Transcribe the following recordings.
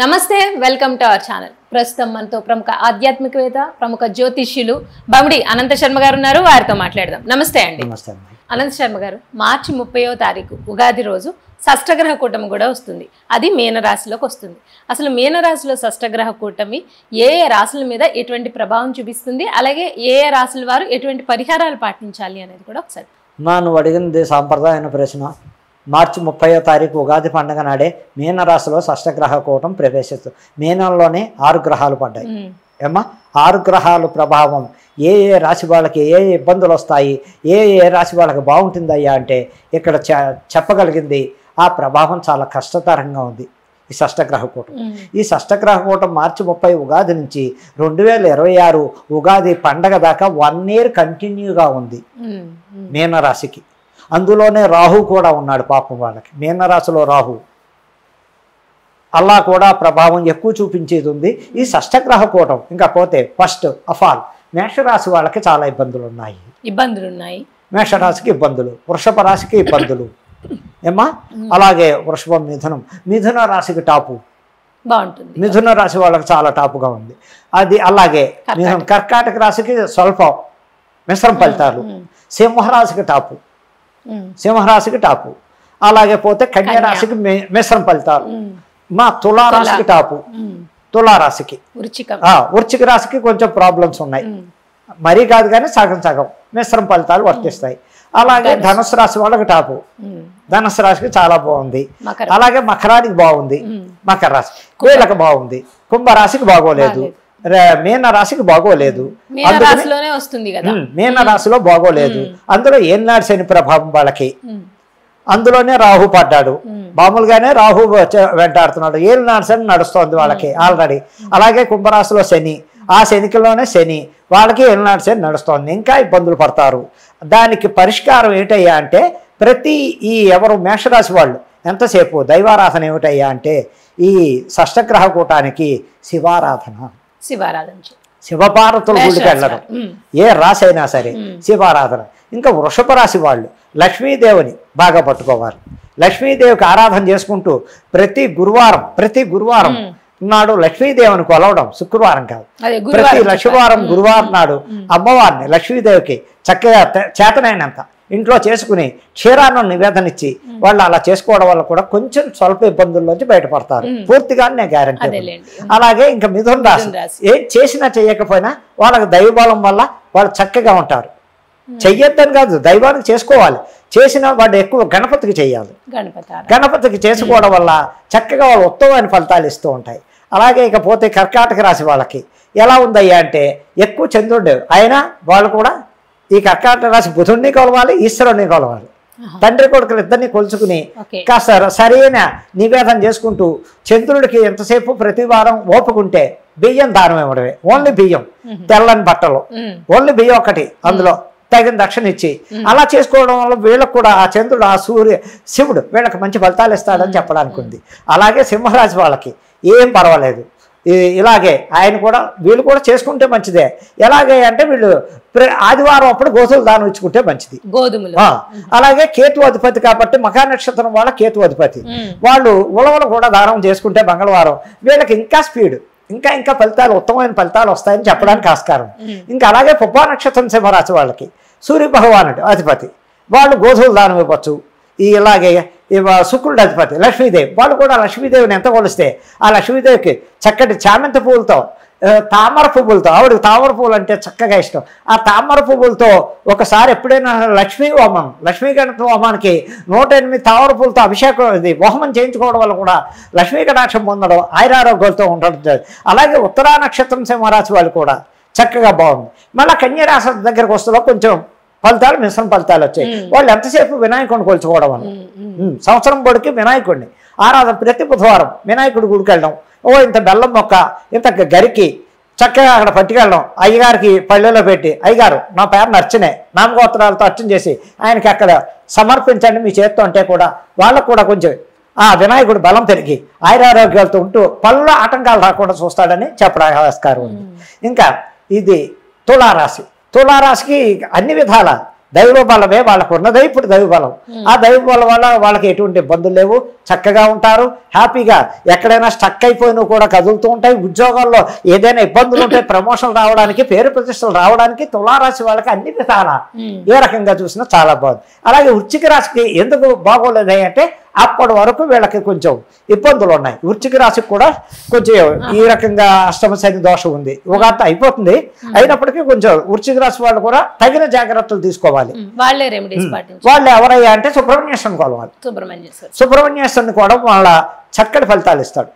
నమస్తే welcome to our channel. ప్రస్తుతం మనతో ప్రముఖ ఆధ్యాత్మికవేత్త ప్రముఖ జ్యోతిష్యులు బమిడి అనంత శర్మ గారు ఉన్నారు. వారితో మాట్లాడదాం. నమస్తే అండి. అనంత శర్మ గారు, మార్చి 30వ తారీఖు ఉగాది రోజు షష్టగ్రహ కూటమి కూడా వస్తుంది. అది మీనరాశిలోకి వస్తుంది. అసలు మీనరాశిలో షష్టగ్రహ కూటమి ఏ ఏ రాశుల మీద ఎటువంటి ప్రభావం చూపిస్తుంది, అలాగే ఏ ఏ రాశుల వారు ఎటువంటి పరిహారాలు పాటించాలి అనేది కూడా ఒకసారి. నువ్వు అడిగినది సాంప్రదాయమైన ప్రశ్న. మార్చి 30వ తారీఖు ఉగాది పండుగ నాడే మీనరాశిలో షష్టగ్రహ కూటం ప్రవేశిస్తుంది. మీనంలోనే 6 గ్రహాలు పడ్డాయి. ఏమా 6 గ్రహాలు ప్రభావం ఏ ఏ రాశి వాళ్ళకి ఏ ఇబ్బందులు వస్తాయి, ఏ రాశి వాళ్ళకి బాగుంటుందయ్యా అంటే ఇక్కడ చెప్పగలిగింది ఆ ప్రభావం చాలా కష్టతరంగా ఉంది. ఈ షష్టగ్రహ కూటం ఈ షష్టగ్రహ కూటం మార్చి 30 ఉగాది నుంచి 2026 ఉగాది పండగ దాకా 1 ఇయర్ కంటిన్యూగా ఉంది మీనరాశికి. అందులోనే రాహు కూడా ఉన్నాడు పాపం వాళ్ళకి. మీనరాశిలో రాహు అలా కూడా ప్రభావం ఎక్కువ చూపించేది ఉంది ఈ షష్టగ్రహ కూటం. ఇంకా పోతే ఫస్ట్ ఆఫ్ ఆల్ మేషరాశి వాళ్ళకి చాలా ఇబ్బందులు ఉన్నాయి. మేషరాశికి ఇబ్బందులు, వృషభ రాశికి ఇబ్బందులు ఏమా. అలాగే వృషభం, మిథున రాశికి టాపు బాగుంటుంది. మిథున రాశి వాళ్ళకి చాలా టాపుగా ఉంది అది. అలాగే కర్కాటక రాశికి స్వల్పం మిశ్రమ ఫలితాలు. సింహరాశికి టాపు. అలాగే పోతే కన్యా రాశికి మిశ్రమ ఫలితాలు. మా తులారాశికి టాపు. తులారాశికి వృశ్చిక రాశికి కొంచెం ప్రాబ్లమ్స్ ఉన్నాయి, మరీ కాదు కానీ సగం మిశ్రమ ఫలితాలు వర్తిస్తాయి. అలాగే ధనుసు రాశి వాళ్ళకి టాపు. ధనుసు రాశికి చాలా బాగుంది. అలాగే మకరానికి బాగుంది, మకర రాశి వీళ్ళకి బాగుంది. కుంభరాశికి బాగోలేదు, మీన రాశికి బాగోలేదు. మీన రాశిలో బాగోలేదు. అందులో ఏనాడు శని ప్రభావం వాళ్ళకి. అందులోనే రాహు పడ్డాడు. మామూలుగానే రాహు వెంటాడుతున్నాడు. ఏనాడు శని నడుస్తోంది వాళ్ళకి ఆల్రెడీ. అలాగే కుంభరాశిలో శని, ఆ శనికిలోనే శని వాళ్ళకి ఏనాడు శని నడుస్తోంది. ఇంకా ఇబ్బందులు పడతారు. దానికి పరిష్కారం ఏంటయ్యా అంటే ఎవరు మేషరాశి వాళ్ళు ఎంతసేపు దైవారాధన ఏమిటయ్యా అంటే ఈ షష్టగ్రహ కూటానికి శివపార్వతుల గుడికి వెళ్ళడం. ఏ రాశి అయినా సరే శివారాధన. ఇంకా వృషభ రాశి వాళ్ళు లక్ష్మీదేవిని బాగా పట్టుకోవాలి. లక్ష్మీదేవికి ఆరాధన చేసుకుంటూ ప్రతి గురువారం నాడు లక్ష్మీదేవిని కొలవడం. శుక్రవారం కాదు, ప్రతి లక్ష్మీవారం గురువారం నాడు అమ్మవారిని లక్ష్మీదేవికి చక్కగా చేతనైనంత ఇంట్లో చేసుకుని క్షీరాన్నం నివేదన ఇచ్చి వాళ్ళు అలా చేసుకోవడం వల్ల కూడా కొంచెం స్వల్ప ఇబ్బందుల్లోంచి బయటపడతారు. పూర్తిగా నేను గ్యారంటీ. అలాగే ఇంకా మిథున రాశి ఏం చేసినా చేయకపోయినా వాళ్ళకి దైవబలం వల్ల వాళ్ళు చక్కగా ఉంటారు. చెయ్యొద్దని కాదు, దైవానికి చేసుకోవాలి. చేసిన వాడు ఎక్కువ గణపతికి చేయాలి. గణపతికి చేసుకోవడం వల్ల చక్కగా వాళ్ళు ఉత్తమమైన ఫలితాలు ఇస్తూ ఉంటాయి. అలాగే ఇకపోతే కర్కాటక రాశి వాళ్ళకి ఎలా ఉందయ్యా అంటే ఎక్కువ చంద్రుడు అయినా వాళ్ళు కూడా ఈ కర్కాటక రాశి బుధుడిని కొలవాలి, ఈశ్వరుడిని కొలవాలి. తండ్రి కొడుకులు ఇద్దరిని కొలుచుకుని కాస్త సరైన నివేదన చేసుకుంటూ చంద్రుడికి ఎంతసేపు ప్రతి వారం ఓపుకుంటే బియ్యం దానం ఇవ్వడమే. ఓన్లీ బియ్యం, తెల్లని బట్టలు, ఓన్లీ బియ్యం ఒకటి, అందులో తగిన దక్షిణ ఇచ్చి అలా చేసుకోవడం వల్ల వీళ్ళకు కూడా ఆ చంద్రుడు, ఆ శివుడు వీళ్ళకి మంచి ఫలితాలు ఇస్తాడని చెప్పడానికి ఉంది. అలాగే సింహరాశి వాళ్ళకి ఏం పర్వాలేదు. ఇలాగే వీళ్ళు కూడా చేసుకుంటే మంచిదే. ఎలాగే అంటే వీళ్ళు ఆదివారం అప్పుడు గోధుమలు దానం ఇచ్చుకుంటే మంచిది. అలాగే కేతు అధిపతి కాబట్టి మఖా నక్షత్రం వాళ్ళ కేతు అధిపతి. వాళ్ళు ఉలవలు కూడా దానం చేసుకుంటే మంగళవారం వీళ్ళకి ఇంకా స్పీడ్, ఇంకా ఫలితాలు, ఉత్తమమైన ఫలితాలు వస్తాయని చెప్పడానికి ఆస్కారం. ఇంకా అలాగే పుబ్బా నక్షత్రం సింహరాశి వాళ్ళకి సూర్య భగవానుడు అధిపతి, వాళ్ళు గోధుమలు దానం ఇవ్వచ్చు. ఇలాగే శుక్రుడు అధిపతి లక్ష్మీదేవి, వాళ్ళు కూడా లక్ష్మీదేవిని ఎంత కొలిస్తే ఆ లక్ష్మీదేవికి చక్కటి చామంతి పువ్వులతో, తామర పువ్వులతో, ఆవిడకి తామర పువ్వులు అంటే చక్కగా ఇష్టం. ఆ తామర పువ్వులతో ఒకసారి ఎప్పుడైనా లక్ష్మీ గణపతి హోమానికి 108 తామర పువ్వులతో అభిషేకం హోమం చేయించుకోవడం వల్ల కూడా లక్ష్మీ కటాక్షం పొందడం, ఆయురారోగ్యాలతో ఉండడం. అలాగే ఉత్తరా నక్షత్రం సింహరాశి వాళ్ళు కూడా చక్కగా బాగుంది. మళ్ళీ కన్యరాశి దగ్గరకు వస్తున్నా కొంచెం ఫలితాలు మిశ్రమ ఫలితాలు వచ్చాయి. వాళ్ళు ఎంతసేపు వినాయకుడిని కొలుచుకోవడం వల్ల సంవత్సరం పొడికి వినాయకుడిని ఆరాధన. ప్రతి బుధవారం వినాయకుడి గుడికి వెళ్ళడం, ఇంత బెల్లం మొక్క ఇంత గరికి చక్కగా అక్కడ పట్టుకెళ్ళడం, అయ్యగారికి పల్లెలో పెట్టి అయ్యగారు నా పేరు నర్చనే నామగోత్రాలతో అర్చన చేసి ఆయనకి అక్కడ సమర్పించండి మీ చేత్తో అంటే కూడా వాళ్ళకు కూడా కొంచెం ఆ వినాయకుడు బలం పెరిగి ఆయురారోగ్యాలతో ఉంటూ పనుల్లో ఆటంకాలు రాకుండా చూస్తాడని చెప్పడానికి ఆస్కారం ఉంది. ఇంకా ఇది తులారాశి. తులారాశికి అన్ని విధాల దైవ బలమే వాళ్ళకు ఉన్నదే ఇప్పుడు దైవ బలం. ఆ దైవ బలం వల్ల వాళ్ళకి ఎటువంటి ఇబ్బందులు లేవు, చక్కగా ఉంటారు, హ్యాపీగా. ఎక్కడైనా స్టక్ అయిపోయినా కూడా కదులుతూ ఉంటాయి. ఉద్యోగాల్లో ఏదైనా ఇబ్బందులు ఉంటాయి, ప్రమోషన్ రావడానికి, పేరు ప్రతిష్టలు రావడానికి తులారాశి వాళ్ళకి అన్ని విధాలా ఏ రకంగా చూసినా చాలా బాగుంది. అలాగే వృశ్చిక రాశికి ఎందుకు బాగోలేదు అంటే అప్పటి వరకు వీళ్ళకి కొంచెం ఇబ్బందులు ఉన్నాయి. వృశ్చిక రాశికి కూడా కొంచెం ఈ రకంగా అష్టమ శని దోషం ఉంది. ఉగాది అయిపోతుంది, అయినప్పటికీ కొంచెం వృశ్చిక రాశి వాళ్ళు కూడా తగిన జాగ్రత్తలు తీసుకోవాలి. వాళ్ళు ఎవరయ్యా అంటే సుబ్రహ్మణ్యేశ్వరుని కొలవాలి. సుబ్రహ్మణ్యేశ్వరుని కూడా వాళ్ళ చక్కటి ఫలితాలు ఇస్తాడు.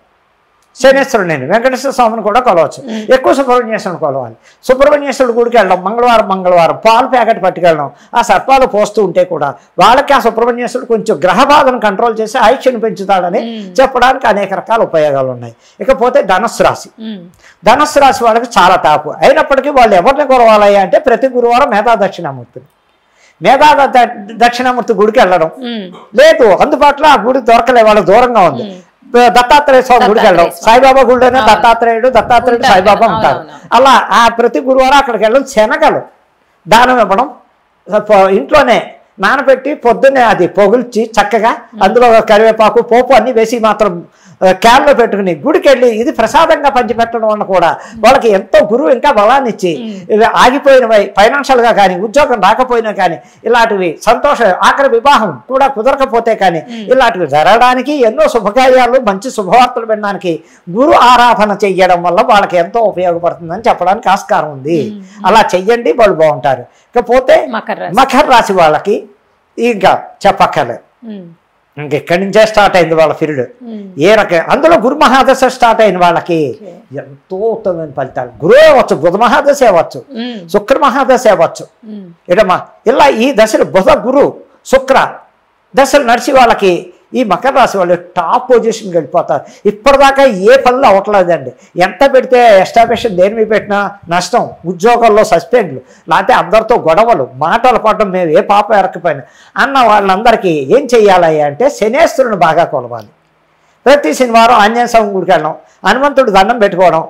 శనేశ్వరుడు నేను వెంకటేశ్వర స్వామిని కూడా కొలవచ్చు. ఎక్కువ సుబ్రహ్మణ్యేశ్వరుని కొలవాలి. సుబ్రహ్మణ్యేశ్వరుడు గుడికి వెళ్ళడం, మంగళవారం పాలు ప్యాకెట్ పట్టుకెళ్ళడం, ఆ సర్పాలు పోస్తూ ఉంటే కూడా వాళ్ళకి ఆ సుబ్రహ్మణ్యేశ్వరుడు కొంచెం గ్రహ బాధను కంట్రోల్ చేసి ఆయుష్ను పెంచుతాడని చెప్పడానికి అనేక రకాల ఉపయోగాలు ఉన్నాయి. ఇకపోతే ధనుస్సు రాశి. ధనుస్సు రాశి వాళ్ళకి చాలా టాపు. అయినప్పటికీ వాళ్ళు ఎవరిని కొలవాలి అంటే ప్రతి గురువారం మేధా దక్షిణామూర్తిని, మేధా దక్షిణామూర్తి గుడికి వెళ్ళడం. లేదు అందుబాటులో ఆ గుడి దొరకలే, వాళ్ళకి దూరంగా ఉంది, దత్తాత్రేయ స్వామి గుడికి వెళ్ళడం. సాయిబాబా గుడిలోనే దత్తాత్రేయుడు సాయిబాబా ఉంటారు. అలా ఆ ప్రతి గురువారం అక్కడికి వెళ్ళడం. శనగలు దానం ఇవ్వడం, ఇంట్లోనే నానబెట్టి పొద్దున్నే అది పొగిల్చి చక్కగా అందులో కరివేపాకు పోపు అన్ని వేసి మాత్రం క్యాన్లో పెట్టుకుని గుడికి వెళ్ళి ఇది ప్రసాదంగా పంచిపెట్టడం వల్ల కూడా వాళ్ళకి ఎంతో గురువు ఇంకా బలాన్ని ఇచ్చి ఆగిపోయినవి ఫైనాన్షియల్గా కానీ ఉద్యోగం రాకపోయినా కానీ ఇలాంటివి సంతోషం, ఆఖరి వివాహం కూడా కుదరకపోతే కానీ ఇలాంటివి జరగడానికి, ఎన్నో శుభకార్యాలు మంచి శుభవార్తలు వినడానికి గురు ఆరాధన చెయ్యడం వల్ల వాళ్ళకి ఎంతో ఉపయోగపడుతుందని చెప్పడానికి ఆస్కారం ఉంది. అలా చెయ్యండి, వాళ్ళు బాగుంటారు. ఇకపోతే మకర రాశి వాళ్ళకి ఇంకా చెప్పక్కర్లేదు, ఇంకెక్కడి నుంచే స్టార్ట్ అయింది వాళ్ళ పీరియడ్. ఏ రకం అందులో గురు మహాదశ స్టార్ట్ అయిన వాళ్ళకి ఎంతో ఉత్తమమైన ఫలితాలు. గురువే అవ్వచ్చు, బుధ మహాదశ అవ్వచ్చు, శుక్ర మహాదశ అవ్వచ్చు. ఇటమా ఇలా ఈ దశలు బుధ గురు శుక్ర దశలు నడిచి వాళ్ళకి ఈ మకర రాశి వాళ్ళు టాప్ పొజిషన్కి వెళ్ళిపోతారు. ఇప్పటిదాకా ఏ పనులు అవ్వట్లేదండి. ఎంత పెడితే ఎస్టాబ్లిషన్ దేని మీద పెట్టినా నష్టం, ఉద్యోగాల్లో సస్పెండ్లు, లేకపోతే అందరితో గొడవలు, మాటలు పడడం, మేము ఏ పాప ఎరకపోయినా అన్న వాళ్ళందరికీ ఏం చెయ్యాలి అంటే శనేశ్వరుని బాగా కొలవాలి. ప్రతి శనివారం ఆంజనేయ స్వామి గుడికి వెళ్ళడం, హనుమంతుడు దండం పెట్టుకోవడం,